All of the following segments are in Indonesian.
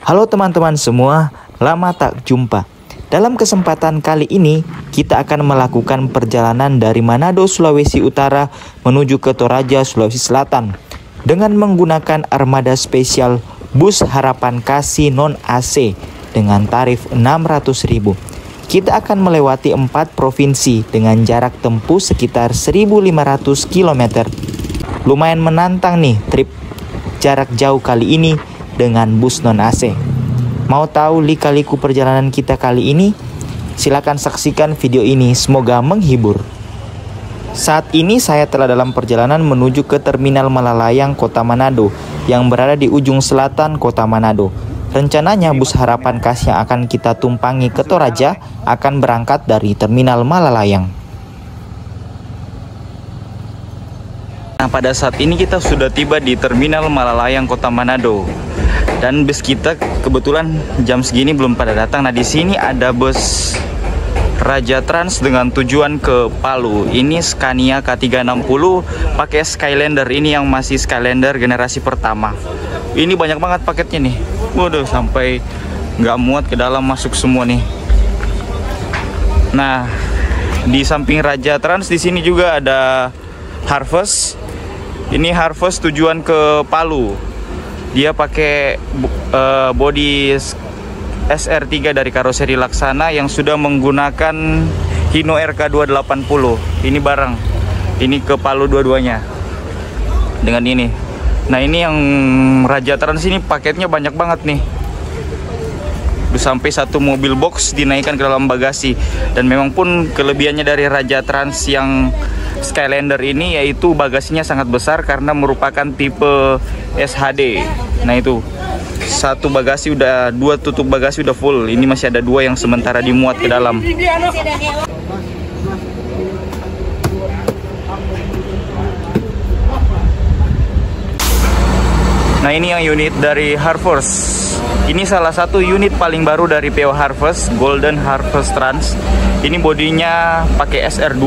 Halo teman-teman semua, lama tak jumpa. Dalam kesempatan kali ini, kita akan melakukan perjalanan dari Manado, Sulawesi Utara menuju ke Toraja, Sulawesi Selatan dengan menggunakan armada spesial bus Harapan Kasih non-AC dengan tarif 600.000. Kita akan melewati 4 provinsi dengan jarak tempuh sekitar 1.500 km. Lumayan menantang nih trip jarak jauh kali ini dengan bus non-AC. Mau tahu lika-liku perjalanan kita kali ini? Silakan saksikan video ini, semoga menghibur. Saat ini saya telah dalam perjalanan menuju ke Terminal Malalayang Kota Manado yang berada di ujung selatan Kota Manado. Rencananya bus Harapan Kasih yang akan kita tumpangi ke Toraja akan berangkat dari Terminal Malalayang. Nah, pada saat ini kita sudah tiba di Terminal Malalayang Kota Manado. Dan bus kita kebetulan jam segini belum pada datang. Nah, di sini ada bus Raja Trans dengan tujuan ke Palu. Ini Scania K360 pakai Skylander, ini yang masih Skylander generasi pertama. Ini banyak banget paketnya nih. Waduh, sampai nggak muat ke dalam, masuk semua nih. Nah, di samping Raja Trans di sini juga ada Harvest. Ini Harvest tujuan ke Palu. Dia pakai bodi SR3 dari karoseri Laksana yang sudah menggunakan Hino RK280. Ini barang, ini ke Palu dua-duanya dengan ini. Nah, ini yang Raja Trans ini paketnya banyak banget nih. Udah sampai 1 mobil box dinaikkan ke dalam bagasi. Dan memang pun kelebihannya dari Raja Trans yang Skylander ini yaitu bagasinya sangat besar karena merupakan tipe SHD. Nah, itu satu bagasi udah, 2 tutup bagasi udah full. Ini masih ada 2 yang sementara dimuat ke dalam. Nah, ini yang unit dari Harvest. Ini salah satu unit paling baru dari PO Harvest, Golden Harvest Trans. Ini bodinya pakai SR2.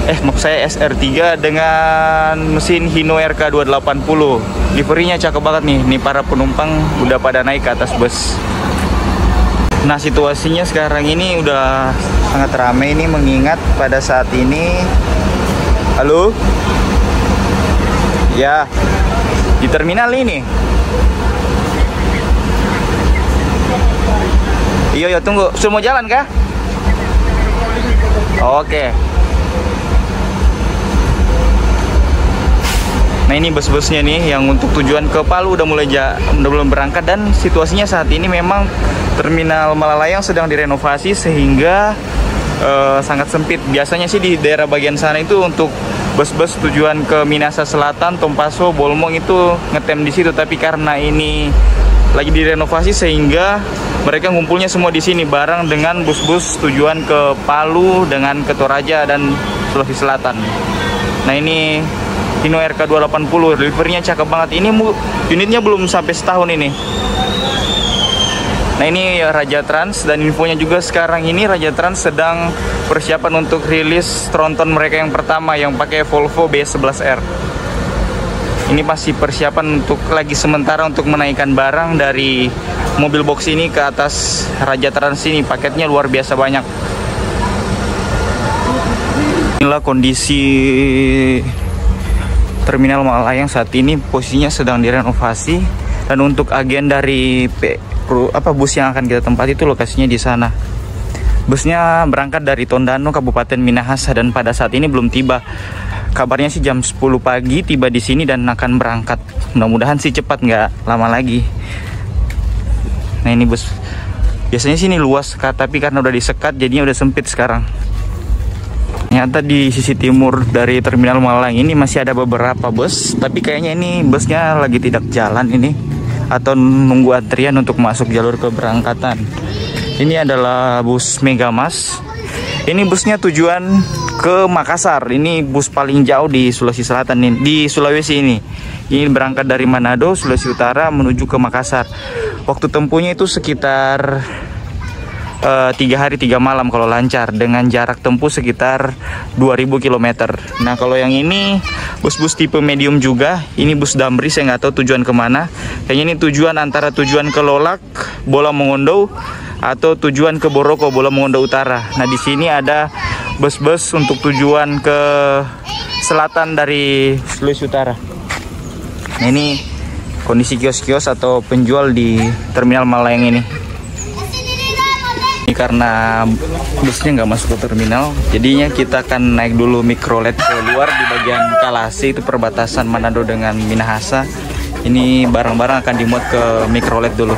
Maksud saya SR3 dengan mesin Hino RK280. Liverinya cakep banget nih. Nih para penumpang udah pada naik ke atas bus. Nah, situasinya sekarang ini udah sangat ramai ini, mengingat pada saat ini. Halo? Ya, di terminal ini. Iya, tunggu. Semua jalan kah? Oke. Nah, ini bus-busnya nih yang untuk tujuan ke Palu udah belum berangkat. Dan situasinya saat ini memang Terminal Malalayang sedang direnovasi sehingga sangat sempit. Biasanya sih di daerah bagian sana itu untuk bus-bus tujuan ke Minasa Selatan, Tompaso, Bolmong itu ngetem di situ. Tapi karena ini lagi direnovasi sehingga mereka ngumpulnya semua di sini bareng dengan bus-bus tujuan ke Palu dengan ke Toraja dan Sulawesi Selatan. Nah, ini Hino RK280, liverinya cakep banget. Ini unitnya belum sampai setahun ini. Nah, ini Raja Trans, dan infonya juga sekarang ini Raja Trans sedang persiapan untuk rilis tronton mereka yang pertama yang pakai Volvo B11R. Ini masih persiapan untuk lagi sementara untuk menaikkan barang dari mobil box ini ke atas Raja Trans ini. Paketnya luar biasa banyak. Inilah kondisi Terminal Malalayang saat ini, posisinya sedang direnovasi. Dan untuk agen dari bus yang akan kita tempati itu lokasinya di sana. Busnya berangkat dari Tondano, Kabupaten Minahasa, dan pada saat ini belum tiba. Kabarnya sih jam 10 pagi tiba di sini dan akan berangkat. Mudah-mudahan sih cepat, nggak lama lagi. Nah, ini bus. Biasanya sini luas, tapi karena udah disekat jadinya udah sempit sekarang. Ternyata di sisi timur dari Terminal Malalayang ini masih ada beberapa bus, tapi kayaknya ini busnya lagi tidak jalan ini, atau nunggu antrian untuk masuk jalur keberangkatan. Ini adalah bus Megamas. Ini busnya tujuan ke Makassar. Ini bus paling jauh di Sulawesi Selatan ini, di Sulawesi ini. Ini berangkat dari Manado, Sulawesi Utara menuju ke Makassar. Waktu tempuhnya itu sekitar 3 hari 3 malam kalau lancar, dengan jarak tempuh sekitar 2000 km. Nah kalau yang ini bus-bus tipe medium juga, ini bus Damri, saya nggak tahu tujuan kemana. Kayaknya ini tujuan antara tujuan ke Lolak, Bola Mongondo, atau tujuan ke Boroko, Bola Mongondo Utara. Nah di sini ada bus-bus untuk tujuan ke selatan dari Sulawesi Utara. Nah ini kondisi kios-kios atau penjual di Terminal Malayang ini. Ini karena busnya nggak masuk ke terminal, jadinya kita akan naik dulu mikrolet ke luar di bagian Kalase, itu perbatasan Manado dengan Minahasa. Ini barang-barang akan dimuat ke mikrolet dulu.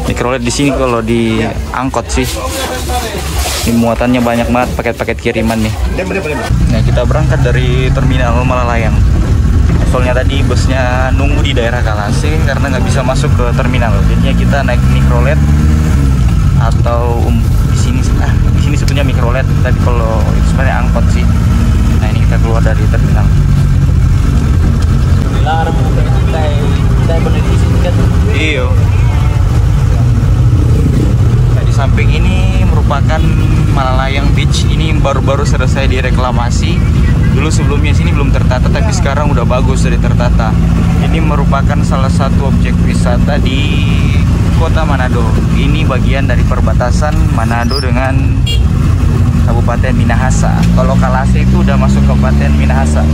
Mikrolet di sini kalau diangkot sih, ini muatannya banyak banget, paket-paket kiriman nih. Nah kita berangkat dari Terminal Malalayang. Soalnya tadi busnya nunggu di daerah Kalase karena nggak bisa masuk ke terminal, jadinya kita naik mikrolet atau di sini sebetulnya mikrolet, tadi kalau itu sebenarnya angkot sih. Nah ini kita keluar dari terminal. Iya. Nah, di samping ini merupakan Malalayang Beach, ini baru-baru selesai direklamasi. Dulu sebelumnya sini belum tertata, tapi sekarang udah bagus, dari tertata. Ini merupakan salah satu objek wisata di Kota Manado. Ini bagian dari perbatasan Manado dengan Kabupaten Minahasa. Kalau Kalase itu udah masuk Kabupaten Minahasa.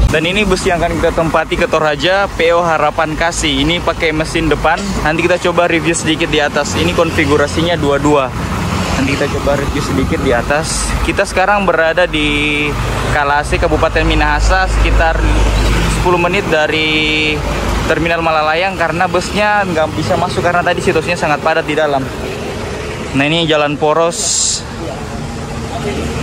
Dan ini bus yang akan kita tempati ke Toraja, PO Harapan Kasih. Ini pakai mesin depan. Nanti kita coba review sedikit di atas. Ini konfigurasinya 22. Nanti kita coba review sedikit di atas. Kita sekarang berada di Kalase, Kabupaten Minahasa, sekitar 10 menit dari Terminal Malalayang karena busnya nggak bisa masuk karena tadi situasinya sangat padat di dalam. Nah ini jalan poros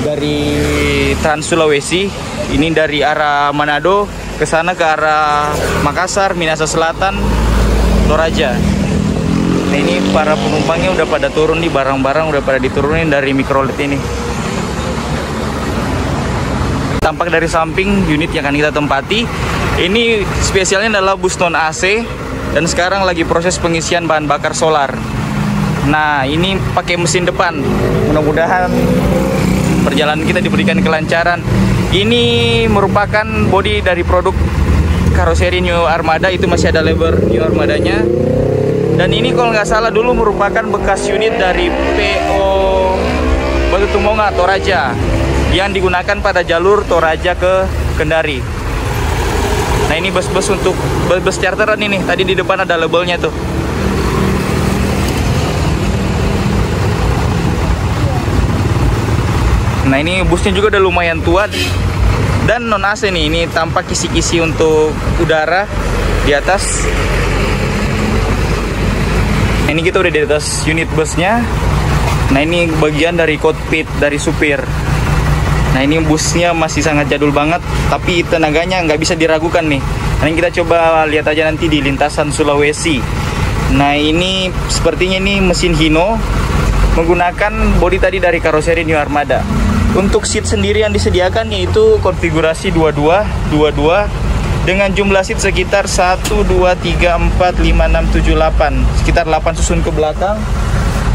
dari Trans Sulawesi. Ini dari arah Manado ke sana, ke arah Makassar, Minahasa Selatan, Toraja. Nah ini para penumpangnya udah pada turun nih, barang-barang udah pada diturunin dari mikrolet ini. Tampak dari samping unit yang akan kita tempati. Ini spesialnya adalah bus non AC dan sekarang lagi proses pengisian bahan bakar solar. Nah ini pakai mesin depan. Mudah-mudahan perjalanan kita diberikan kelancaran. Ini merupakan bodi dari produk karoseri New Armada, itu masih ada label New Armadanya. Dan ini kalau nggak salah dulu merupakan bekas unit dari PO Batu Tumonga Toraja yang digunakan pada jalur Toraja ke Kendari. Nah ini bus-bus untuk bus charteran ini. Tadi di depan ada labelnya tuh. Nah ini busnya juga udah lumayan tua dan non AC nih. Ini tampak kisi-kisi untuk udara di atas. Nah, ini kita udah di atas unit busnya. Nah ini bagian dari cockpit dari supir. Nah ini busnya masih sangat jadul banget, tapi tenaganya nggak bisa diragukan nih. Nah kita coba lihat aja nanti di lintasan Sulawesi. Nah ini sepertinya ini mesin Hino menggunakan bodi tadi dari karoseri New Armada. Untuk seat sendiri yang disediakan yaitu konfigurasi 22 dengan jumlah seat sekitar 1, 2, 3, 4, 5, 6, 7, 8. Sekitar 8 susun ke belakang.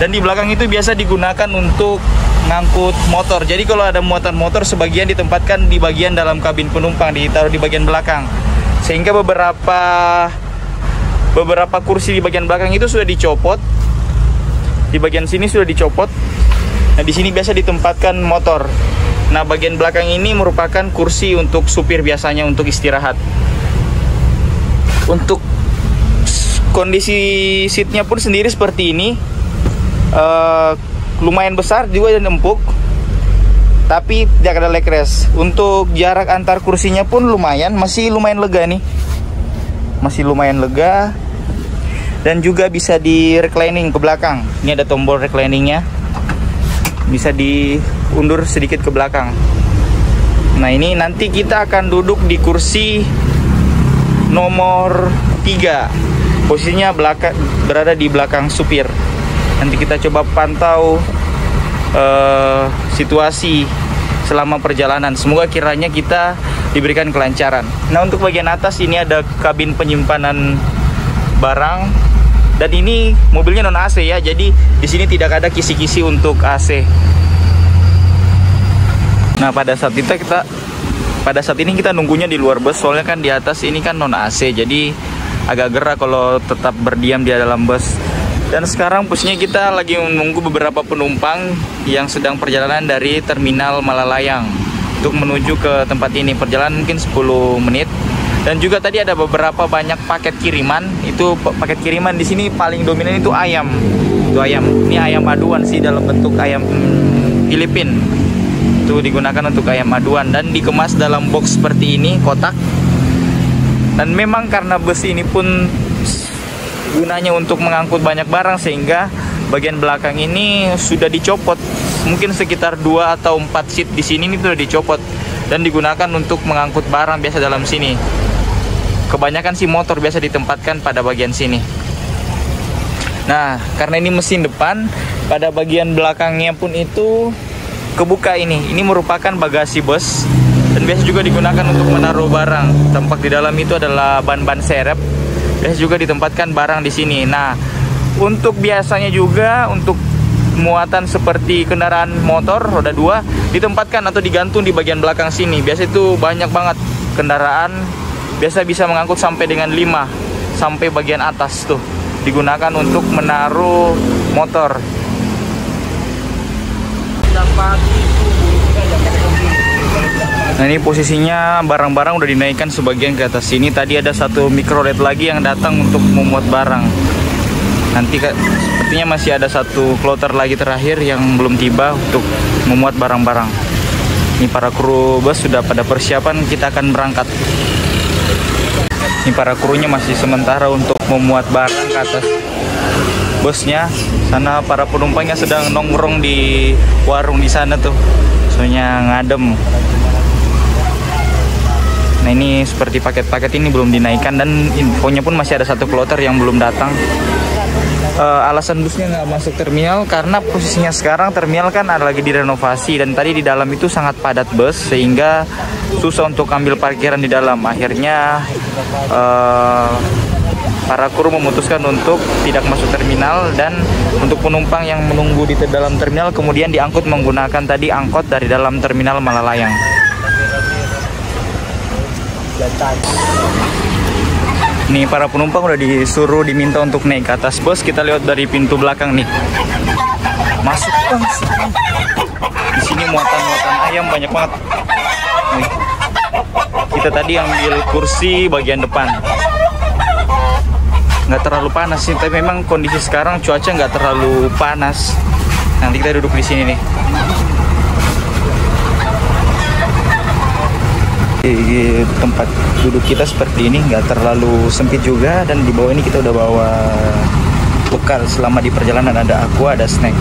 Dan di belakang itu biasa digunakan untuk ngangkut motor. Jadi kalau ada muatan motor, sebagian ditempatkan di bagian dalam kabin penumpang, ditaruh di bagian belakang. Sehingga beberapa kursi di bagian belakang itu sudah dicopot. Di bagian sini sudah dicopot. Nah, di sini biasa ditempatkan motor. Nah, bagian belakang ini merupakan kursi untuk supir biasanya untuk istirahat. Untuk kondisi seatnya pun sendiri seperti ini. Lumayan besar juga dan empuk. Tapi tidak ada leg rest. Untuk jarak antar kursinya pun lumayan, masih lumayan lega nih. Masih lumayan lega. dan juga bisa di reclining ke belakang. Ini ada tombol recliningnya, bisa diundur sedikit ke belakang. Nah, ini nanti kita akan duduk di kursi nomor 3. Posisinya berada di belakang supir. Nanti kita coba pantau situasi selama perjalanan. Semoga kiranya kita diberikan kelancaran. Nah, untuk bagian atas ini ada kabin penyimpanan barang, dan ini mobilnya non AC ya. Jadi di sini tidak ada kisi-kisi untuk AC. Nah, pada saat ini kita nunggunya di luar bus, soalnya kan di atas ini kan non AC. Jadi agak gerah kalau tetap berdiam di dalam bus. Dan sekarang posisinya kita lagi menunggu beberapa penumpang yang sedang perjalanan dari Terminal Malalayang untuk menuju ke tempat ini. Perjalanan mungkin 10 menit. Dan juga tadi ada beberapa banyak paket kiriman. Itu paket kiriman di sini paling dominan itu ayam. Itu ayam. Ini ayam aduan sih, dalam bentuk ayam Filipina. Itu digunakan untuk ayam aduan dan dikemas dalam box seperti ini, kotak. Dan memang karena bus ini pun gunanya untuk mengangkut banyak barang, sehingga bagian belakang ini sudah dicopot. Mungkin sekitar 2 atau 4 seat di sini ini sudah dicopot dan digunakan untuk mengangkut barang biasa dalam sini. Kebanyakan sih motor biasa ditempatkan pada bagian sini. Nah, karena ini mesin depan, pada bagian belakangnya pun itu kebuka ini. Ini merupakan bagasi bus dan biasa juga digunakan untuk menaruh barang. Tampak di dalam itu adalah ban-ban serep. Biasa juga ditempatkan barang di sini. Nah, untuk biasanya juga untuk muatan seperti kendaraan motor roda 2 ditempatkan atau digantung di bagian belakang sini. Biasa itu banyak banget kendaraan. Biasa bisa mengangkut sampai dengan 5 sampai bagian atas tuh. Digunakan untuk menaruh motor. Nah, ini posisinya barang-barang udah dinaikkan sebagian ke atas sini. Tadi ada satu mikrolet lagi yang datang untuk memuat barang. Nanti sepertinya masih ada satu kloter lagi terakhir yang belum tiba untuk memuat barang-barang. Ini para kru bus sudah pada persiapan, kita akan berangkat. Ini para krunya masih sementara untuk memuat barang ke atas busnya. Sana para penumpangnya sedang nongkrong di warung di sana tuh, soalnya ngadem. Nah, ini seperti paket-paket ini belum dinaikkan dan infonya pun masih ada satu kloter yang belum datang. Alasan busnya nggak masuk terminal karena posisinya sekarang terminal kan ada lagi direnovasi, dan tadi di dalam itu sangat padat bus sehingga susah untuk ambil parkiran di dalam. Akhirnya para kru memutuskan untuk tidak masuk terminal, dan untuk penumpang yang menunggu di dalam terminal kemudian diangkut menggunakan tadi angkot dari dalam Terminal Malalayang. Nih, para penumpang udah disuruh diminta untuk naik ke atas bus. Kita lewat dari pintu belakang nih. Masuk bang. Di sini muatan-muatan ayam banyak banget. Nih. Kita tadi ambil kursi bagian depan. Nggak terlalu panas sih, tapi memang kondisi sekarang cuaca nggak terlalu panas. Nanti kita duduk di sini nih. Di tempat duduk kita seperti ini, nggak terlalu sempit juga, dan di bawah ini kita udah bawa bekal. Selama di perjalanan ada aqua, ada snack.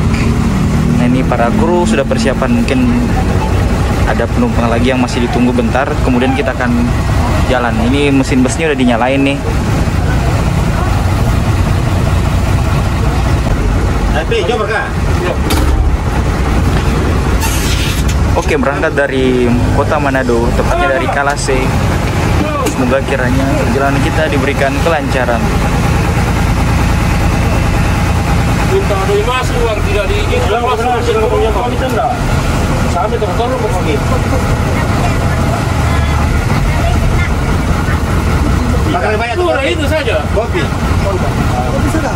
Nah, ini para kru sudah persiapan, mungkin ada penumpang lagi yang masih ditunggu bentar, kemudian kita akan jalan. Ini mesin busnya udah dinyalain nih. Oke, berangkat dari kota Manado, tepatnya dari Kalase. Semoga kiranya perjalanan kita diberikan kelancaran. Itu saja. Kopi. Kopi sudah.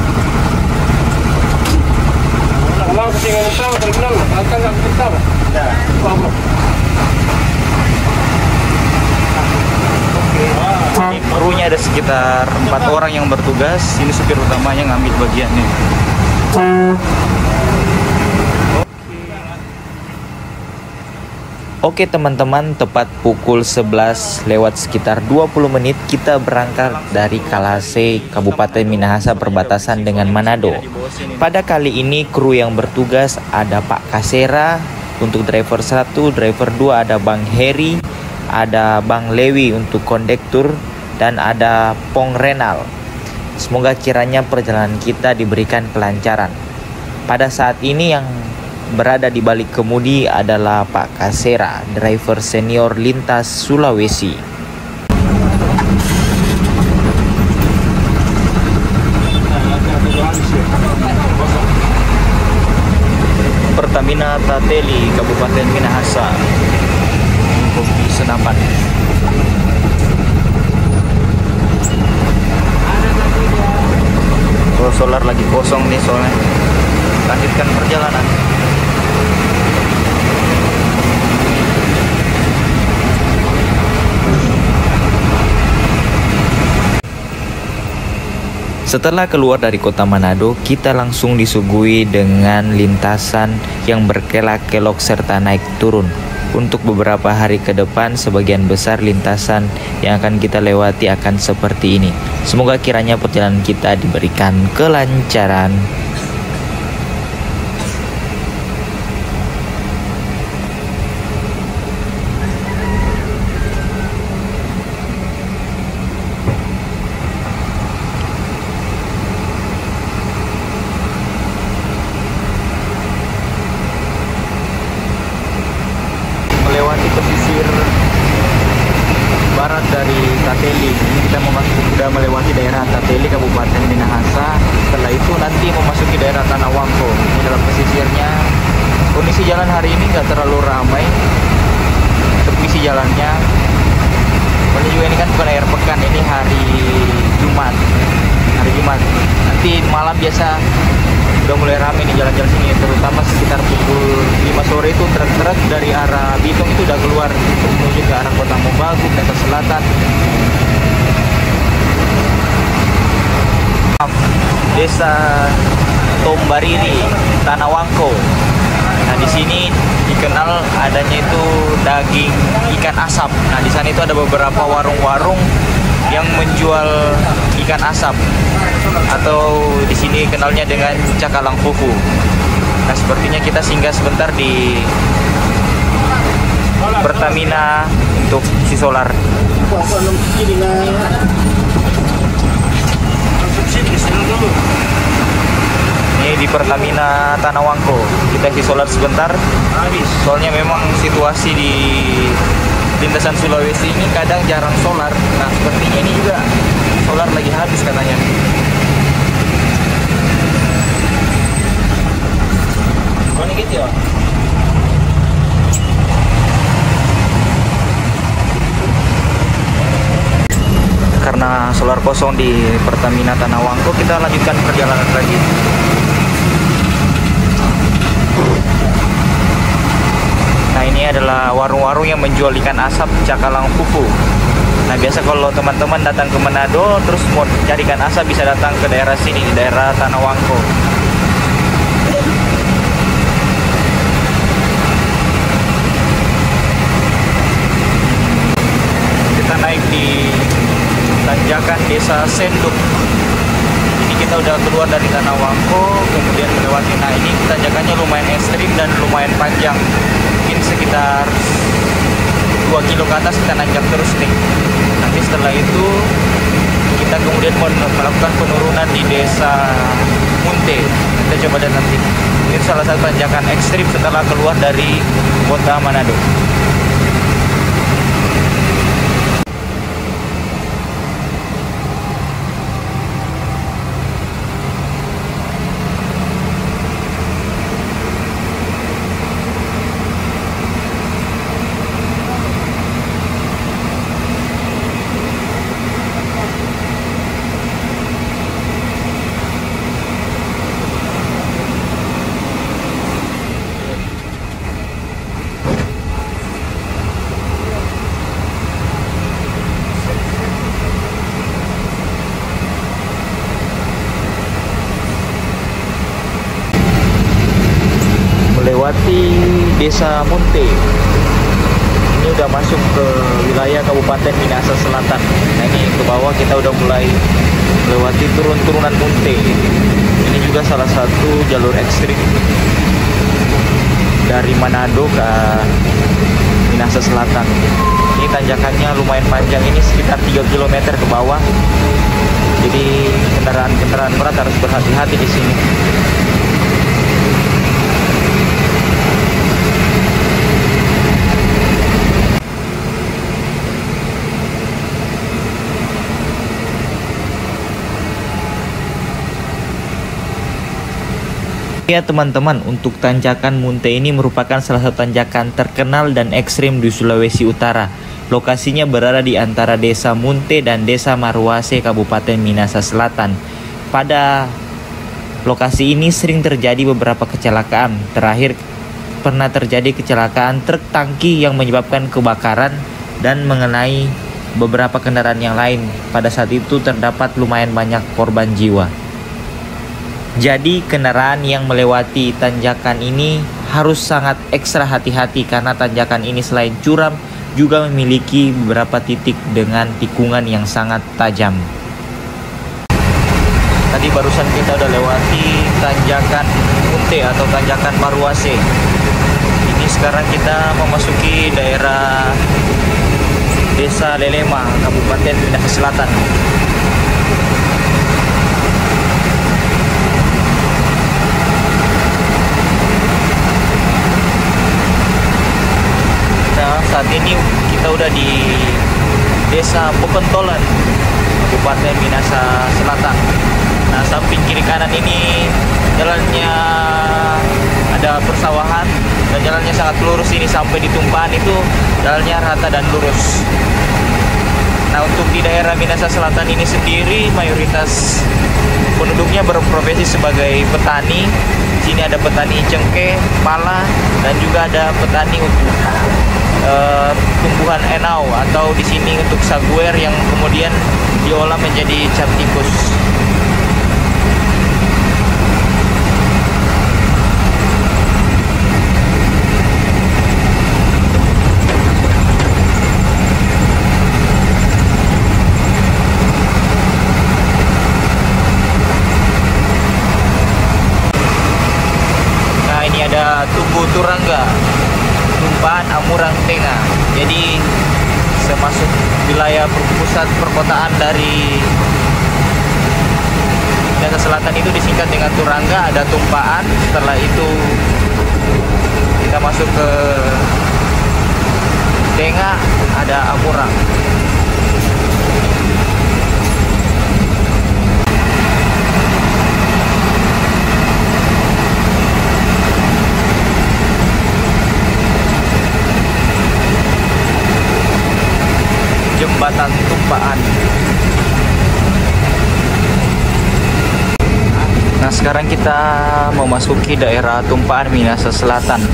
Kalau ketinggalan utama terminal, akan nggak kita. Ya. Krunya ada sekitar 4 orang yang bertugas. Ini supir utamanya ngambil bagiannya. Oke teman-teman, tepat pukul 11 lewat sekitar 20 menit kita berangkat dari Kalase, Kabupaten Minahasa perbatasan dengan Manado. Pada kali ini kru yang bertugas ada Pak Kasera untuk driver 1, driver 2 ada Bang Heri, ada Bang Lewi untuk kondektur, dan ada Pong Renal. Semoga kiranya perjalanan kita diberikan kelancaran. Pada saat ini yang berada di balik kemudi adalah Pak Kasera, driver senior lintas Sulawesi. Pertamina Tateli, Kabupaten Minahasa, Kopi Senapan. Oh, solar lagi kosong nih soalnya. Lanjutkan perjalanan. Setelah keluar dari kota Manado, kita langsung disuguhi dengan lintasan yang berkelak-kelok serta naik turun. Untuk beberapa hari ke depan, sebagian besar lintasan yang akan kita lewati akan seperti ini. Semoga kiranya perjalanan kita diberikan kelancaran. Melewati pesisir barat dari Tateli, kita sudah melewati daerah Tateli, Kabupaten Minahasa. Setelah itu nanti memasuki daerah Tanah Wangko. Ini adalah pesisirnya. Kondisi jalan hari ini nggak terlalu ramai, sepi sih jalannya. Soalnya juga ini kan bukan akhir pekan, ini hari Jumat. Nanti malam biasa udah mulai ramai nih jalan-jalan sini, terutama sekitar pukul 5 sore itu truk-truk dari arah Bitung itu udah keluar menuju ke arah Kota Mobagu, Desa Selatan. Desa Tombariri, Tanah Wangko. Nah, di sini dikenal adanya itu daging ikan asap. Nah, di sana itu ada beberapa warung-warung yang menjual ikan asap, atau di sini kenalnya dengan cakalang fufu. Nah, sepertinya kita singgah sebentar di Pertamina untuk isi solar. Ini di Pertamina Tanah Wangko. Kita isi solar sebentar. Soalnya memang situasi di lintasan Sulawesi ini kadang jarang solar. Nah, sepertinya ini juga solar lagi habis katanya. Oh, ini gitu ya? Karena solar kosong di Pertamina Tanah Wangko, kita lanjutkan perjalanan lagi. Nah, ini adalah warung-warung yang menjual ikan asap cakalang fufu. Nah, biasa kalau teman-teman datang ke Manado terus mau cari ikan asap bisa datang ke daerah sini, di daerah Tanah Wangko. Kita naik di tanjakan Desa Senduk. Ini kita udah keluar dari Tanah Wangko, kemudian melewati. Nah, ini tanjakannya lumayan ekstrim dan lumayan panjang. Mungkin sekitar 2 kilo ke atas kita nanjak terus nih. Nanti setelah itu kita kemudian melakukan penurunan di Desa Munte. Kita coba lihat nanti. Ini salah satu tanjakan ekstrim setelah keluar dari kota Manado. melewati Desa Munte. udah masuk ke wilayah Kabupaten Minahasa Selatan. Nah ini ke bawah kita udah mulai melewati turunan Munte. Ini juga salah satu jalur ekstrim dari Manado ke Minahasa Selatan. Ini tanjakannya lumayan panjang, ini sekitar 3 km ke bawah. Jadi kendaraan berat harus berhati-hati di sini. Ya teman-teman, untuk tanjakan Munte ini merupakan salah satu tanjakan terkenal dan ekstrim di Sulawesi Utara. Lokasinya berada di antara Desa Munte dan Desa Maruase, Kabupaten Minahasa Selatan. Pada lokasi ini sering terjadi beberapa kecelakaan. Terakhir pernah terjadi kecelakaan truk tangki yang menyebabkan kebakaran dan mengenai beberapa kendaraan yang lain. Pada saat itu terdapat lumayan banyak korban jiwa. Jadi kendaraan yang melewati tanjakan ini harus sangat ekstra hati-hati karena tanjakan ini selain curam juga memiliki beberapa titik dengan tikungan yang sangat tajam. Tadi barusan kita udah lewati tanjakan Munte atau tanjakan Maruase. Ini sekarang kita memasuki daerah Desa Lelema, Kabupaten Minahasa Selatan. Saat ini kita udah di Desa Pepentolan, Kabupaten Minahasa Selatan. Nah, samping kiri kanan ini jalannya ada persawahan dan jalannya sangat lurus. Ini sampai di tumpahan itu jalannya rata dan lurus. Nah, untuk di daerah Minahasa Selatan ini sendiri mayoritas penduduknya berprofesi sebagai petani. Di sini ada petani cengkeh, pala, dan juga ada petani untuk tumbuhan enau atau di sini untuk saguer yang kemudian diolah menjadi cap tikus. Nah, ini ada Tugu Turangga, tumpahan Amurang Tengah. Jadi semasuk wilayah pusat perkotaan dari Minahasa Selatan itu disingkat dengan Turangga, ada tumpahan. Setelah itu kita masuk ke Tengah, ada Amurang. Jembatan Tumpahan. Nah, sekarang kita memasuki daerah Tumpahan Minahasa Selatan.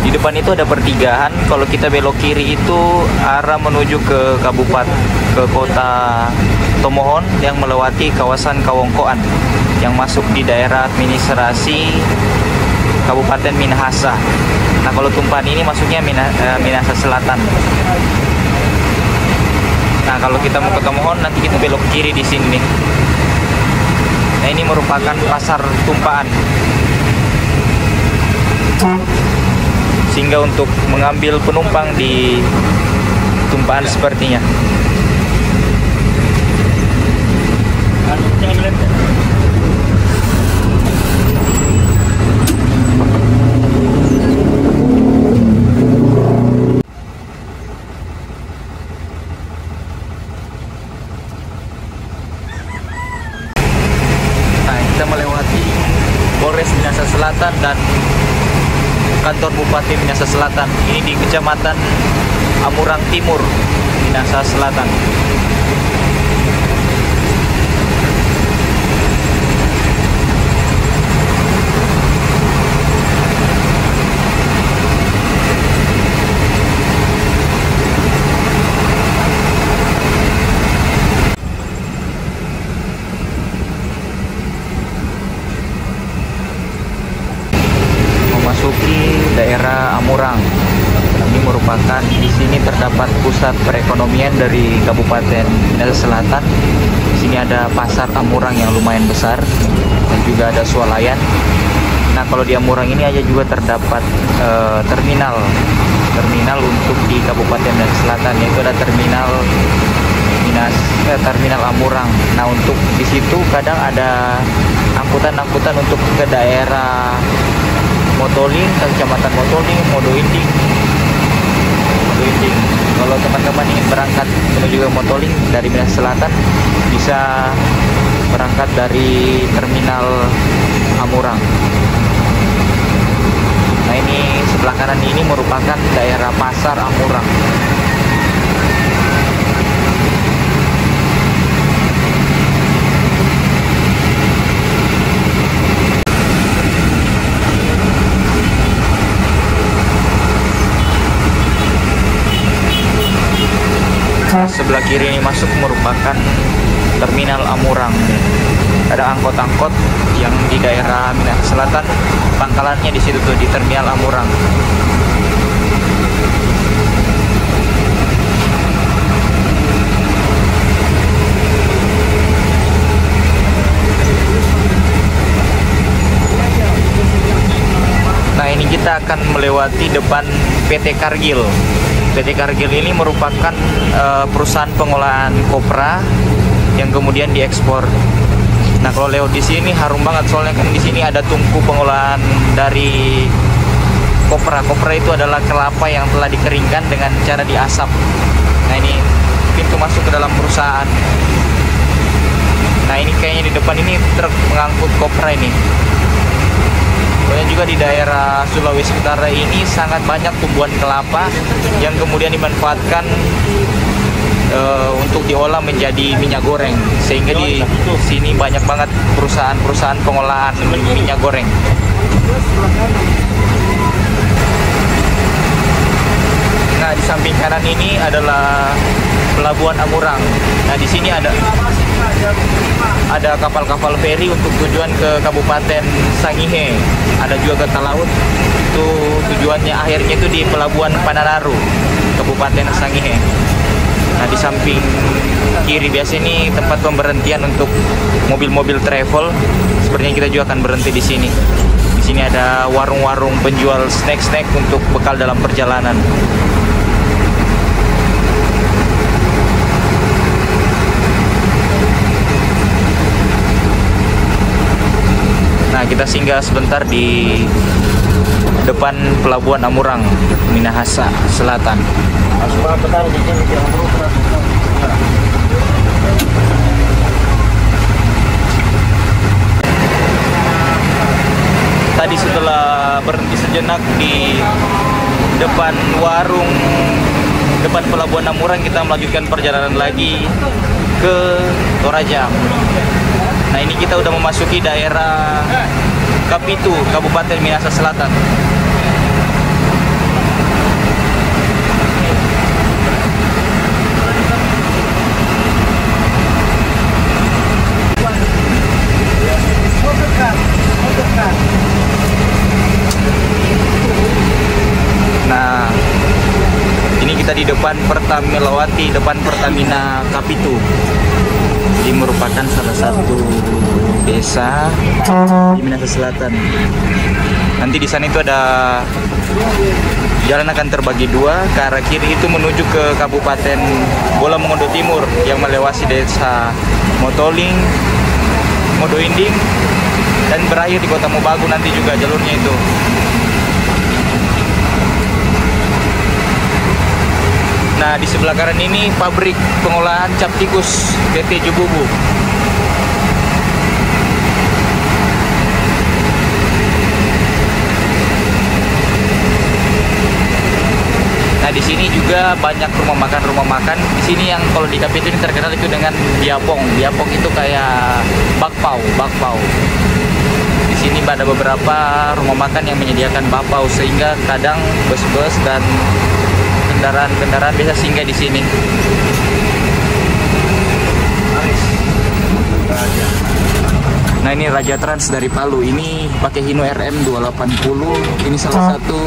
Di depan itu ada pertigaan. Kalau kita belok kiri itu arah menuju ke kota Tomohon yang melewati kawasan Kawongkoan yang masuk di daerah administrasi Kabupaten Minahasa. Nah, kalau Tumpahan ini masuknya Minahasa Selatan. Nah, kalau kita mau ke Tomohon nanti kita belok kiri di sini nih. Nah, ini merupakan pasar tumpahan. Sehingga untuk mengambil penumpang di tumpahan sepertinya. Kita melewati Polres Minahasa Selatan dan kantor Bupati Minahasa Selatan. Ini di Kecamatan Amurang Timur, Minahasa Selatan. Memasuki daerah Amurang. Ini merupakan merupakan di sini terdapat pusat perekonomian dari Kabupaten Minahasa Selatan. Di sini ada pasar Amurang yang lumayan besar dan juga ada swalayan. Nah, kalau di Amurang ini aja juga terdapat terminal untuk di Kabupaten Minahasa Selatan, yaitu ada terminal Amurang. Nah, untuk di situ kadang ada angkutan untuk ke daerah Motoling, ke Kecamatan Motoling, Modo-Inding. Kalau teman-teman ingin berangkat menuju ke Motoling dari Minahasa Selatan, bisa berangkat dari terminal Amurang. Nah, ini sebelah kanan ini merupakan daerah pasar Amurang. Sebelah kiri ini masuk merupakan terminal Amurang. Ada angkot-angkot yang di daerah Minahasa Selatan, pangkalannya di situ tuh, di terminal Amurang. Nah, ini kita akan melewati depan PT Cargill. PT Cargill ini merupakan perusahaan pengolahan kopra yang kemudian diekspor. Nah, kalau lewat di sini harum banget, soalnya kan di sini ada tungku pengolahan dari kopra. Kopra itu adalah kelapa yang telah dikeringkan dengan cara diasap. Nah, ini pintu masuk ke dalam perusahaan. Nah, ini kayaknya di depan ini truk mengangkut kopra ini. Kemudian juga di daerah Sulawesi Utara ini sangat banyak tumbuhan kelapa yang kemudian dimanfaatkan untuk diolah menjadi minyak goreng, sehingga di sini banyak banget perusahaan pengolahan minyak goreng. Nah, di samping kanan ini adalah Pelabuhan Amurang. Nah, di sini ada kapal-kapal feri untuk tujuan ke Kabupaten Sangihe. Ada juga ke Talaut. Itu tujuannya akhirnya itu di Pelabuhan Panararu, Kabupaten Sangihe. Nah, di samping kiri biasa ini tempat pemberhentian untuk mobil-mobil travel. Sepertinya kita juga akan berhenti di sini. Di sini ada warung-warung penjual snack-snack untuk bekal dalam perjalanan. Nah, kita singgah sebentar di depan Pelabuhan Amurang, Minahasa Selatan. Tadi setelah berhenti sejenak di depan depan Pelabuhan Amurang, kita melanjutkan perjalanan lagi ke Toraja. Nah, ini kita udah memasuki daerah Kapitu, Kabupaten Minahasa Selatan. Nah, ini kita di depan Melewati depan Pertamina Kapitu. Ini merupakan salah satu desa di Minahasa Selatan. Nanti di sana itu ada jalan akan terbagi dua. Ke arah kiri itu menuju ke Kabupaten Bola Mongondo Timur yang melewati desa Motoling, Modo-Inding, dan berakhir di Kota Mobagu nanti juga jalurnya itu. Nah, di sebelah kanan ini pabrik pengolahan cap tikus PT Jububu. Nah, di sini juga banyak rumah makan. Di sini yang kalau di Kapitu ini terkenal itu dengan biapong. Biapong itu kayak bakpao. Di sini ada beberapa rumah makan yang menyediakan bakpao, sehingga kadang bus-bus dan kendaraan bisa singgah di sini. Nah, ini Raja Trans dari Palu. Ini pakai Hino RM 280. Ini salah satu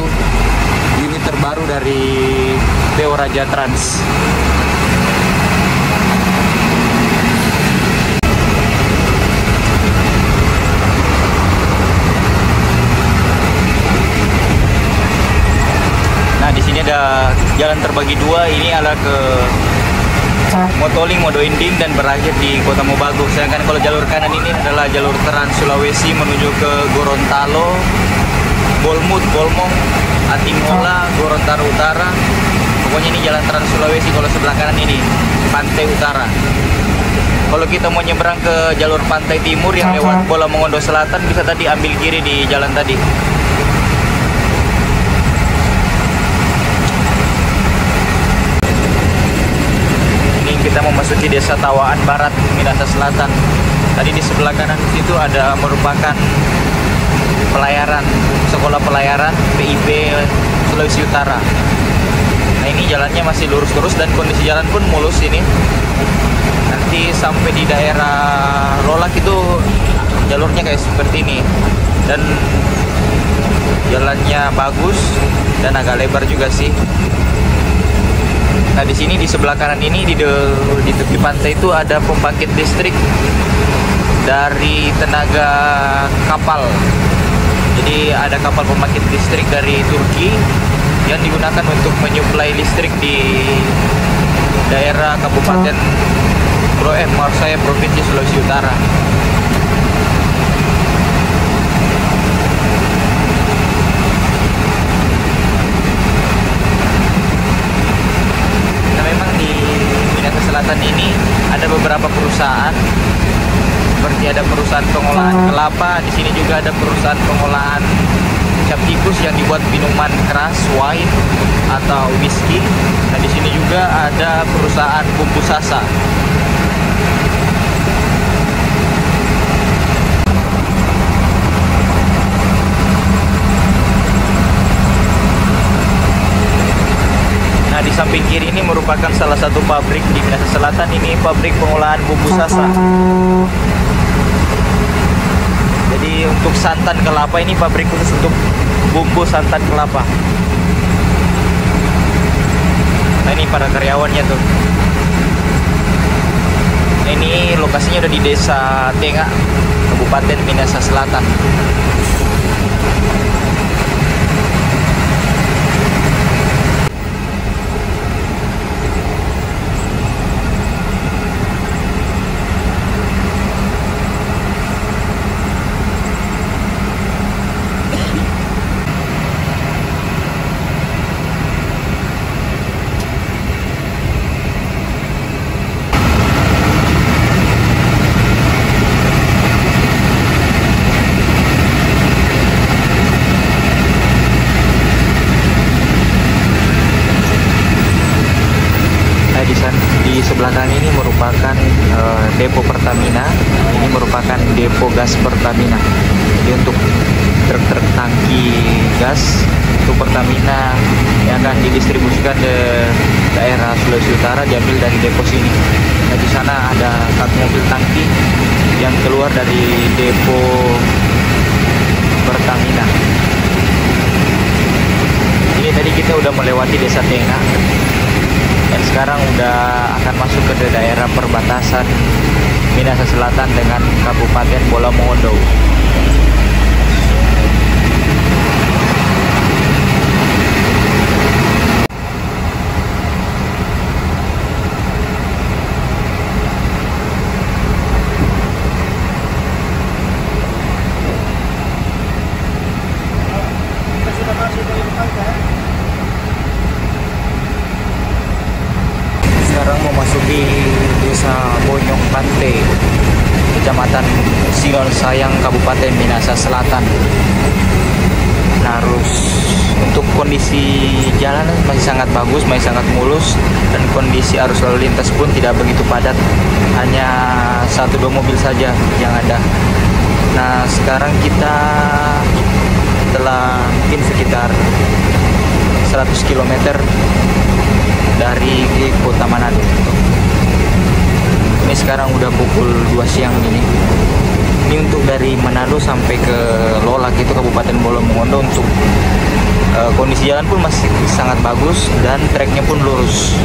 unit terbaru dari PO Raja Trans. Nah, di sini ada jalan terbagi dua. Ini adalah ke Motoling, Modo Inding dan berakhir di Kota Mobagu. Sedangkan kalau jalur kanan ini adalah jalur Trans Sulawesi menuju ke Gorontalo, Bolmut, Bolmong, Atingola, Gorontalo Utara. Pokoknya ini jalan Trans Sulawesi. Kalau sebelah kanan ini Pantai Utara. Kalau kita mau nyebrang ke jalur Pantai Timur yang lewat Bola Mongondo Selatan, bisa tadi ambil kiri di jalan tadi. Kita memasuki Desa Tawaan Barat, Minahasa Selatan. Tadi di sebelah kanan itu ada merupakan pelayaran, sekolah pelayaran PIP Sulawesi Utara. Nah, ini jalannya masih lurus-lurus dan kondisi jalan pun mulus ini. Nanti sampai di daerah Lolak itu jalurnya kayak seperti ini. Dan jalannya bagus dan agak lebar juga sih. Nah, di sini di sebelah kanan ini di tepi pantai itu ada pembangkit listrik dari tenaga kapal. Jadi ada kapal pembangkit listrik dari Turki yang digunakan untuk menyuplai listrik di daerah Kabupaten Marsaya, Provinsi Sulawesi Utara. Selatan ini ada beberapa perusahaan, seperti ada perusahaan pengolahan kelapa. Di sini juga ada perusahaan pengolahan cap tikus yang dibuat minuman keras, wine atau whisky. Nah, di sini juga ada perusahaan bumbu sasa. Nah, di samping kiri ini merupakan salah satu pabrik di Minahasa Selatan. Ini pabrik pengolahan bumbu sasa. Jadi untuk santan kelapa ini pabrik khusus untuk bumbu santan kelapa. Nah, ini para karyawannya tuh. Nah, ini lokasinya udah di Desa Tengah, Kabupaten Minahasa Selatan. Di sebelah kanan ini merupakan depo Pertamina. Ini merupakan depo gas Pertamina. Jadi untuk truk-truk tangki gas itu Pertamina yang akan didistribusikan ke daerah Sulawesi Utara diambil dari depo sini. Nah, di sana ada satu mobil tangki yang keluar dari depo Pertamina. Ini tadi kita udah melewati Desa Tengah. Dan sekarang udah akan masuk ke daerah perbatasan Minahasa Selatan dengan Kabupaten Bola Mongondo. Sekarang memasuki Desa Bonyong Pantai, Kecamatan Silon Sayang, Kabupaten Minahasa Selatan. Nah, untuk kondisi jalan masih sangat bagus, masih sangat mulus, dan kondisi arus lalu lintas pun tidak begitu padat. Hanya 1-2 mobil saja yang ada. Nah, sekarang kita telah mungkin sekitar 100 km dari Kota Manado. Ini sekarang udah pukul 2 siang ini. Ini untuk dari Manado sampai ke Lolak itu Kabupaten Bolo Mongondo. Untuk kondisi jalan pun masih sangat bagus dan treknya pun lurus.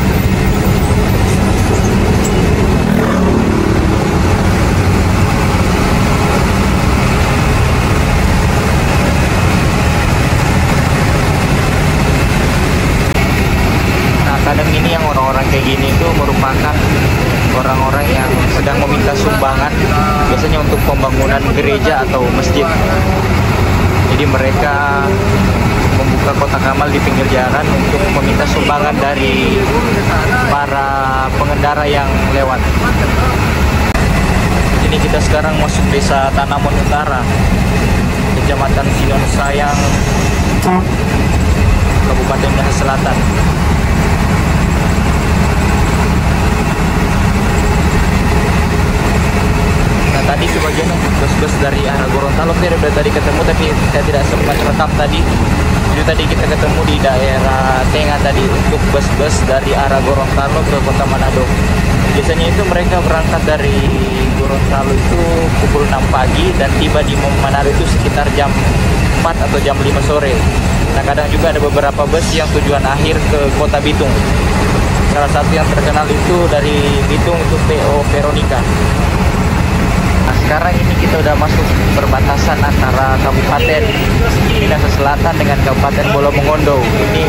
Nah, kadang ini yang orang-orang kayak gini itu merupakan orang-orang yang sedang meminta sumbangan, biasanya untuk pembangunan gereja atau masjid. Jadi mereka membuka kotak amal di pinggir jalan untuk meminta sumbangan dari para pengendara yang lewat. Ini kita sekarang masuk desa Tanaman Utara, Kecamatan Sinon Sayang, Kabupaten Minahasa Selatan. Nah, tadi sebagian bus-bus dari arah Gorontalo saya sudah tadi ketemu, tapi saya tidak sempat rekam tadi. Jadi tadi kita ketemu di daerah tengah tadi untuk bus-bus dari arah Gorontalo ke Kota Manado. Biasanya itu mereka berangkat dari Gorontalo itu pukul 6 pagi dan tiba di Manado itu sekitar jam 4 atau jam 5 sore. Nah, kadang juga ada beberapa bus yang tujuan akhir ke Kota Bitung. Salah satu yang terkenal itu dari Bitung itu PO Veronica. Nah, sekarang ini kita udah masuk perbatasan antara Kabupaten Minahasa Selatan dengan Kabupaten Bolo Mongondo. Ini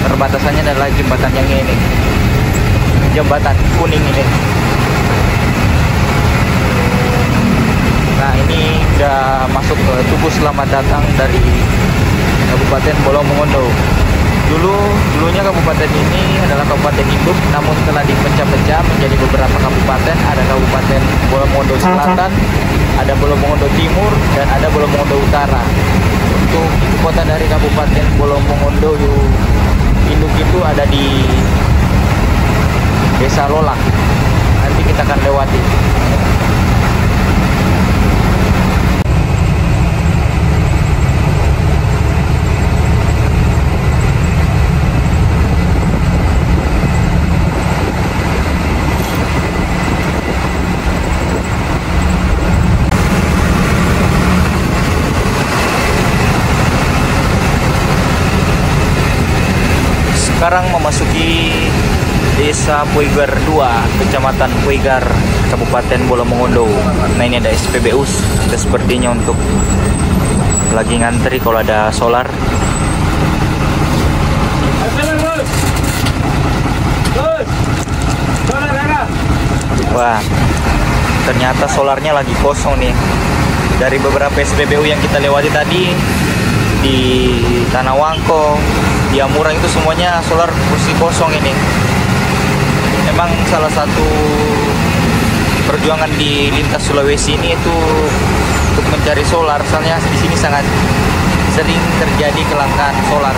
perbatasannya adalah jembatan yang ini, jembatan kuning ini. Nah, ini udah masuk ke Tugu Selamat Datang dari Kabupaten Bolo Mongondo. Dulunya kabupaten ini adalah kabupaten induk, namun telah dipecah-pecah menjadi beberapa kabupaten. Ada Kabupaten Bolo Mongondo Selatan, ada Bolo Mongondo Timur, dan ada Bolo Mongondo Utara. Untuk ibu kota dari Kabupaten Bolo Mongondo induk itu ada di Desa Lolak. Nanti kita akan lewati. Sekarang memasuki Desa Poigar 2, Kecamatan Poigar, Kabupaten Bolo Mongondo. Nah, ini ada SPBU, sudah sepertinya untuk lagi ngantri kalau ada solar. Wah, ternyata solarnya lagi kosong nih. Dari beberapa SPBU yang kita lewati tadi di Tanah Wangko, di Amurang itu semuanya solar kursi kosong ini. Memang salah satu perjuangan di lintas Sulawesi ini itu untuk mencari solar. Soalnya di sini sangat sering terjadi kelangkaan solar.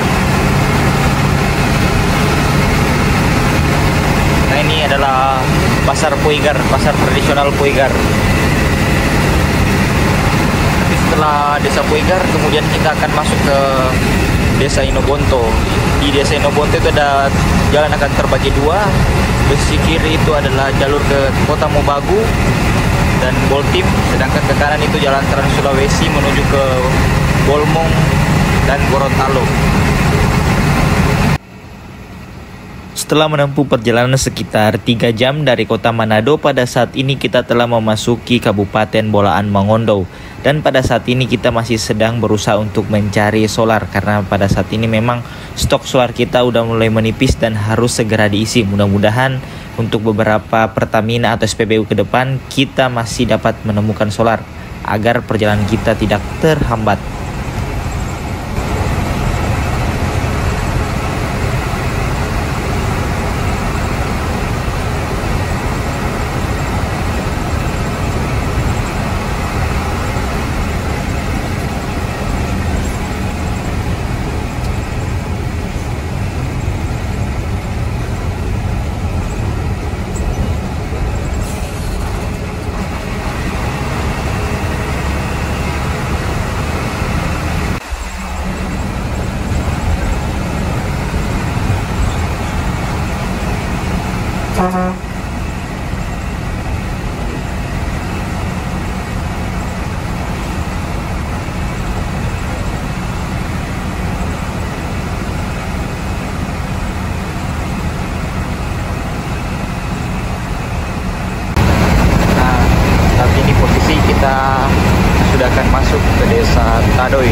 Nah, ini adalah pasar Poigar, pasar tradisional Poigar. Setelah Desa Poigar, kemudian kita akan masuk ke Desa Inobonto. Di Desa Inobonto itu ada jalan akan terbagi dua. Di sisi kiri itu adalah jalur ke Kota Mobagu dan Boltim, sedangkan ke kanan itu jalan Trans Sulawesi menuju ke Bolmong dan Gorontalo. Setelah menempuh perjalanan sekitar 3 jam dari Kota Manado, pada saat ini kita telah memasuki Kabupaten Bolaan Mongondo. Dan pada saat ini kita masih sedang berusaha untuk mencari solar, karena pada saat ini memang stok solar kita udah mulai menipis dan harus segera diisi. Mudah-mudahan untuk beberapa Pertamina atau SPBU ke depan kita masih dapat menemukan solar agar perjalanan kita tidak terhambat. masuk ke desa Tadoi,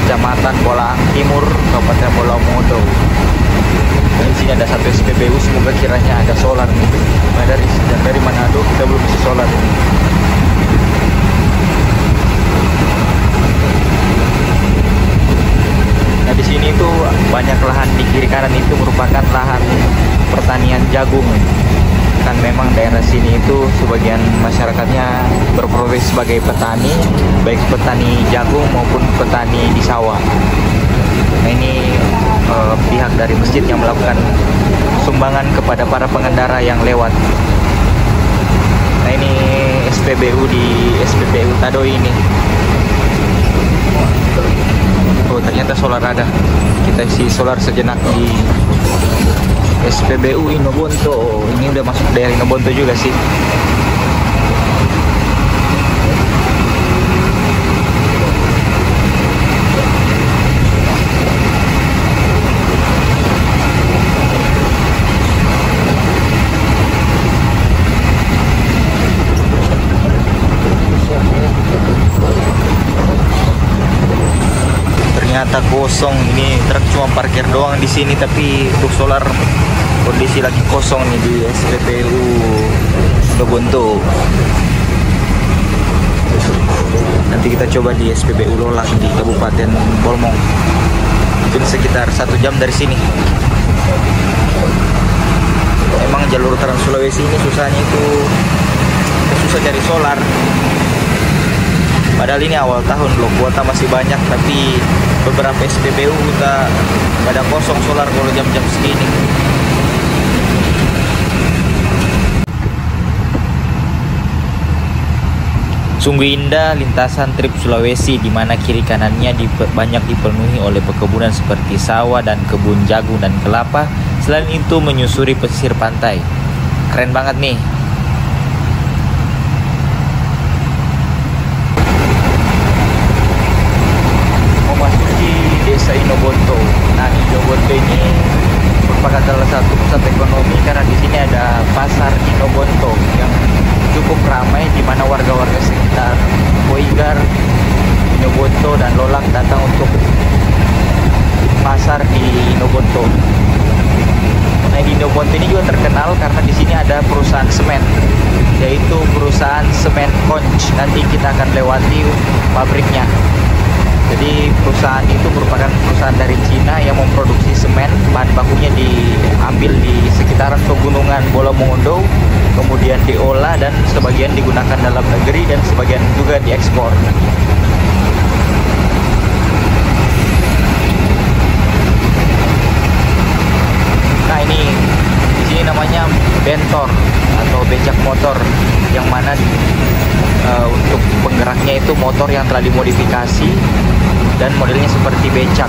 Kecamatan Bolaang Timur, Kabupaten Bolau Mongondo. Di sini ada satu SPBU, semoga kiranya ada solar. Nah, dari Manado kita belum bisa solar. Nah, di sini tuh banyak lahan di kiri kanan itu merupakan lahan pertanian jagung. Kan memang daerah sini itu sebagian masyarakatnya berprofesi sebagai petani, baik petani jagung maupun petani di sawah. Nah, ini pihak dari masjid yang melakukan sumbangan kepada para pengendara yang lewat. Nah, ini SPBU di SPBU Tadoi ini. Oh, ternyata solar ada. Kita isi solar sejenak di SPBU Inobonto. Ini udah masuk daerah Inobonto juga sih. Ternyata kosong, ini truk cuma parkir doang di sini, tapi untuk solar kondisi lagi kosong nih di SPBU Inobonto. Nanti kita coba di SPBU Lolang di Kabupaten Bolmong. Mungkin sekitar 1 jam dari sini. Emang jalur Trans Sulawesi ini susahnya itu susah cari solar. Padahal ini awal tahun loh, kuota masih banyak, tapi beberapa SPBU udah pada kosong solar kalau jam-jam segini. Sungguh indah lintasan Trip Sulawesi, di mana kiri kanannya banyak dipenuhi oleh perkebunan seperti sawah dan kebun jagung dan kelapa. Selain itu menyusuri pesisir pantai. Keren banget nih. Desa Inobonto. Nah, Inobonto ini merupakan salah satu pusat ekonomi karena di sini ada pasar Inobonto yang cukup ramai, di mana warga-warga sekitar Boigar, Inobonto dan Lolang datang untuk pasar di Inobonto. Nah, di Inobonto ini juga terkenal karena di sini ada perusahaan semen, yaitu perusahaan Semen Konch. Nanti kita akan lewati pabriknya. Jadi perusahaan itu merupakan perusahaan dari Cina yang memproduksi semen. Bahan bakunya diambil di sekitaran pegunungan Bolau Mongondo, kemudian diolah dan sebagian digunakan dalam negeri dan sebagian juga diekspor. Nah, ini di sini namanya bentor atau becak motor, yang mana untuk penggeraknya itu motor yang telah dimodifikasi dan modelnya seperti becak.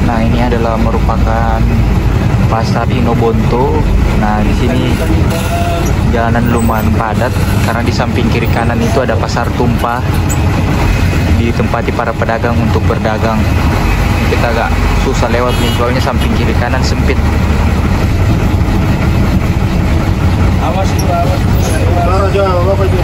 Nah, ini adalah merupakan pasar Inobonto. Nah, di sini jalanan lumayan padat karena di samping kiri kanan itu ada pasar tumpah, ditempati para pedagang untuk berdagang. Kita agak susah lewat nih, soalnya samping kiri kanan sempit. Awas itu, awas. Bapak itu.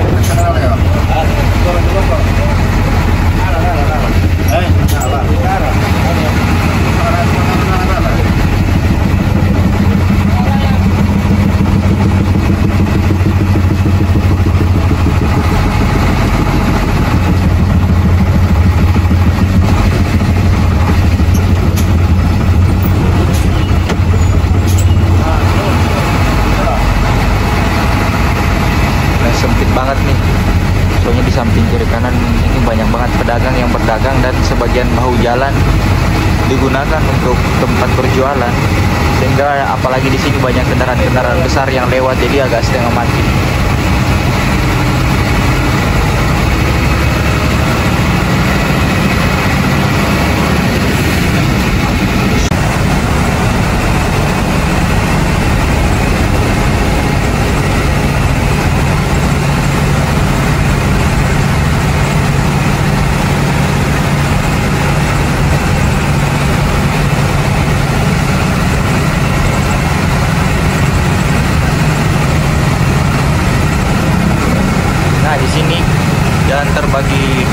Sempit banget nih, soalnya di samping kiri kanan ini banyak banget pedagang yang berdagang dan sebagian bahu jalan digunakan untuk tempat berjualan, sehingga apalagi di sini banyak kendaraan-kendaraan besar yang lewat, jadi agak setengah mati.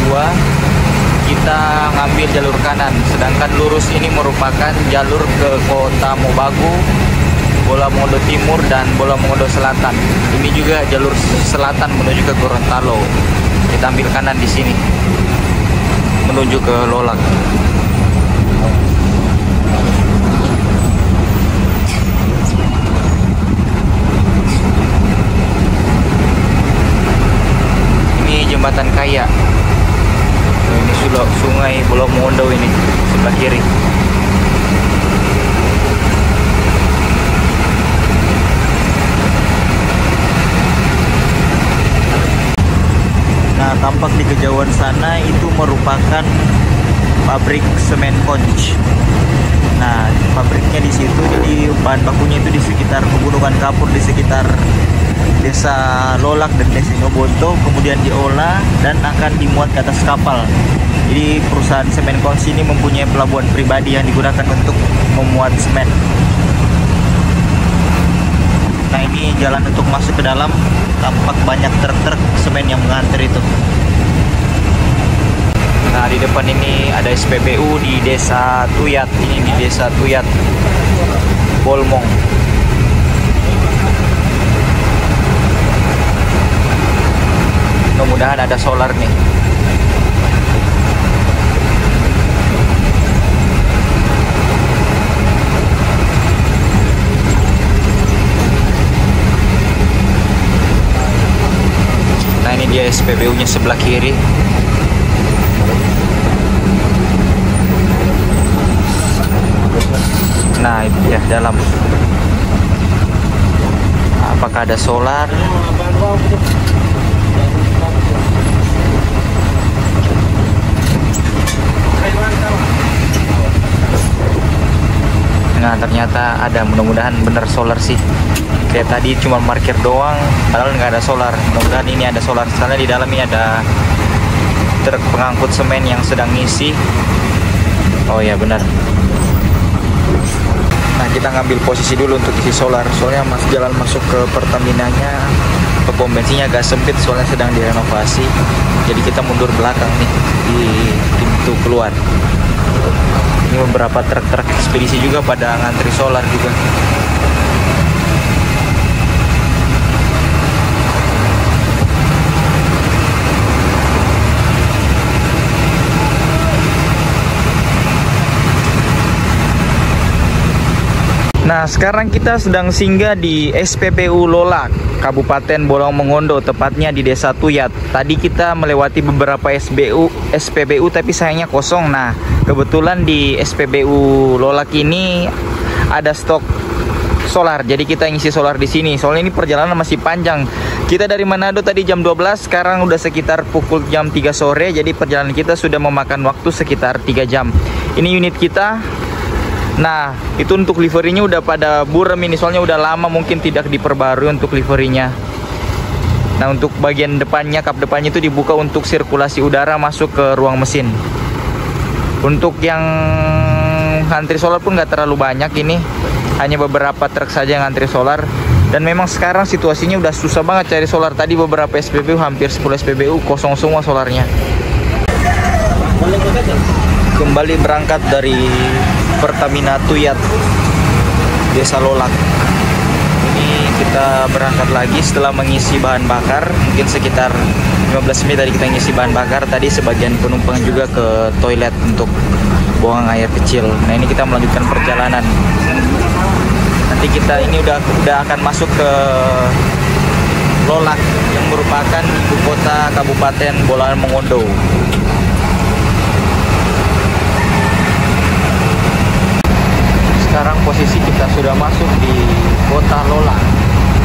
2 kita ngambil jalur kanan, sedangkan lurus ini merupakan jalur ke Kota Mobagu, Bola Mongondo Timur dan Bola Mongondo Selatan. Ini juga jalur selatan menuju ke Gorontalo. Kita ambil kanan di sini menuju ke Lolak. Ini jembatan Kaya. Ini sudah sungai Bola Mongondo ini sebelah kiri. Nah, tampak di kejauhan sana itu merupakan pabrik semen Konj. Nah, pabriknya di situ, jadi bahan bakunya itu di sekitar Pegunungan Kapur, di sekitar Desa Lolak dan Desa Ngobonto, kemudian diolah dan akan dimuat ke atas kapal. Jadi perusahaan semen Konj ini mempunyai pelabuhan pribadi yang digunakan untuk memuat semen. Nah, ini jalan untuk masuk ke dalam, tampak banyak truk-truk semen yang mengantri itu. Nah, di depan ini ada SPBU di Desa Tuyat. Ini di Desa Tuyat, Bolmong. Mudah-mudahan ada solar nih. Nah, ini dia SPBU-nya sebelah kiri. Nah, itu ya dalam. Apakah ada solar? Nah, ternyata ada, mudah-mudahan bener solar sih. Kayak tadi cuma parkir doang, padahal nggak ada solar. Mudah-mudahan ini ada solar. Soalnya di dalam ini ada truk pengangkut semen yang sedang ngisi. Oh ya, benar. Nah, kita ngambil posisi dulu untuk isi solar. Soalnya jalan masuk ke Pertamina-nya, ke pom bensinnya agak sempit soalnya sedang direnovasi. Jadi kita mundur belakang nih di pintu keluar. Ini beberapa truk-truk ekspedisi juga pada ngantri solar juga. Nah, sekarang kita sedang singgah di SPBU Lolak, Kabupaten Bola Mongondo, tepatnya di Desa Tuyat. Tadi kita melewati beberapa SPBU tapi sayangnya kosong. Nah, kebetulan di SPBU Lolak ini ada stok solar. Jadi kita ngisi solar di sini. Soalnya ini perjalanan masih panjang. Kita dari Manado tadi jam 12, sekarang udah sekitar pukul jam 3 sore. Jadi perjalanan kita sudah memakan waktu sekitar 3 jam. Ini unit kita. Nah, itu untuk liverinya udah pada burem ini, soalnya udah lama mungkin tidak diperbarui untuk liverinya. Nah, untuk bagian depannya, kap depannya itu dibuka untuk sirkulasi udara masuk ke ruang mesin. Untuk yang antri solar pun nggak terlalu banyak ini, hanya beberapa truk saja yang antri solar. Dan memang sekarang situasinya udah susah banget cari solar. Tadi beberapa SPBU, hampir 10 SPBU kosong semua solarnya. Kembali berangkat dari Pertamina Tuyat, Desa Lolak. Ini kita berangkat lagi setelah mengisi bahan bakar. Mungkin sekitar 15 menit tadi kita ngisi bahan bakar. Tadi sebagian penumpang juga ke toilet untuk buang air kecil. Nah, ini kita melanjutkan perjalanan. Nanti kita ini udah akan masuk ke Lolak yang merupakan ibu kota Kabupaten Bola Mongondo. Sekarang posisi kita sudah masuk di kota Lolak,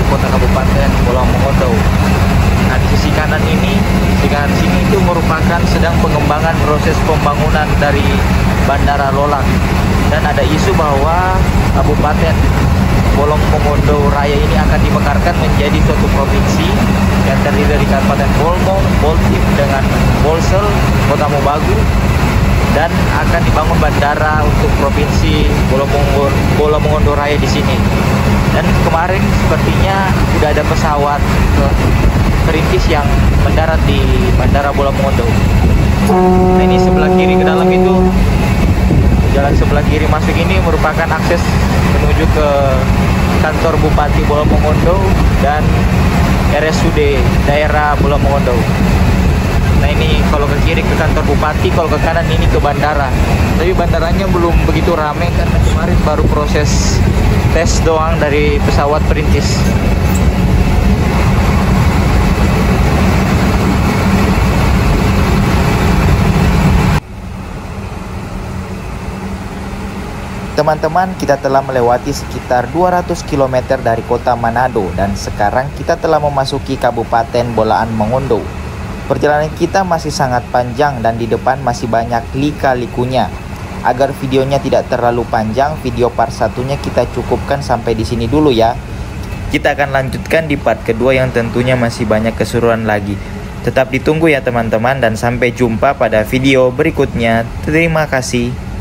kota Kabupaten Bola Mongondo. Nah, di sisi kanan ini, di kanan sini itu merupakan sedang pengembangan proses pembangunan dari Bandara Lolak. Dan ada isu bahwa Kabupaten Bola Mongondo Raya ini akan dimekarkan menjadi suatu provinsi yang terdiri dari Kabupaten Bolmong, Boltim dengan Bolsel, Kota Mobagu, dan akan dibangun bandara untuk provinsi Bola Mongondo Raya di sini. Dan kemarin sepertinya sudah ada pesawat perintis yang mendarat di Bandara Bola Mongondo. Nah, ini sebelah kiri ke dalam itu, jalan sebelah kiri masuk ini merupakan akses menuju ke kantor Bupati Bola Mongondo dan RSUD daerah Bola Mongondo. Nah, ini kalau ke kiri ke kantor Bupati, kalau ke kanan ini ke bandara. Tapi bandaranya belum begitu ramai karena kemarin baru proses tes doang dari pesawat perintis. Teman-teman, kita telah melewati sekitar 200 km dari kota Manado dan sekarang kita telah memasuki Kabupaten Bolaan Mongondo. Perjalanan kita masih sangat panjang dan di depan masih banyak lika-likunya. Agar videonya tidak terlalu panjang, video part satunya kita cukupkan sampai di sini dulu ya. Kita akan lanjutkan di part kedua yang tentunya masih banyak keseruan lagi. Tetap ditunggu ya teman-teman dan sampai jumpa pada video berikutnya. Terima kasih.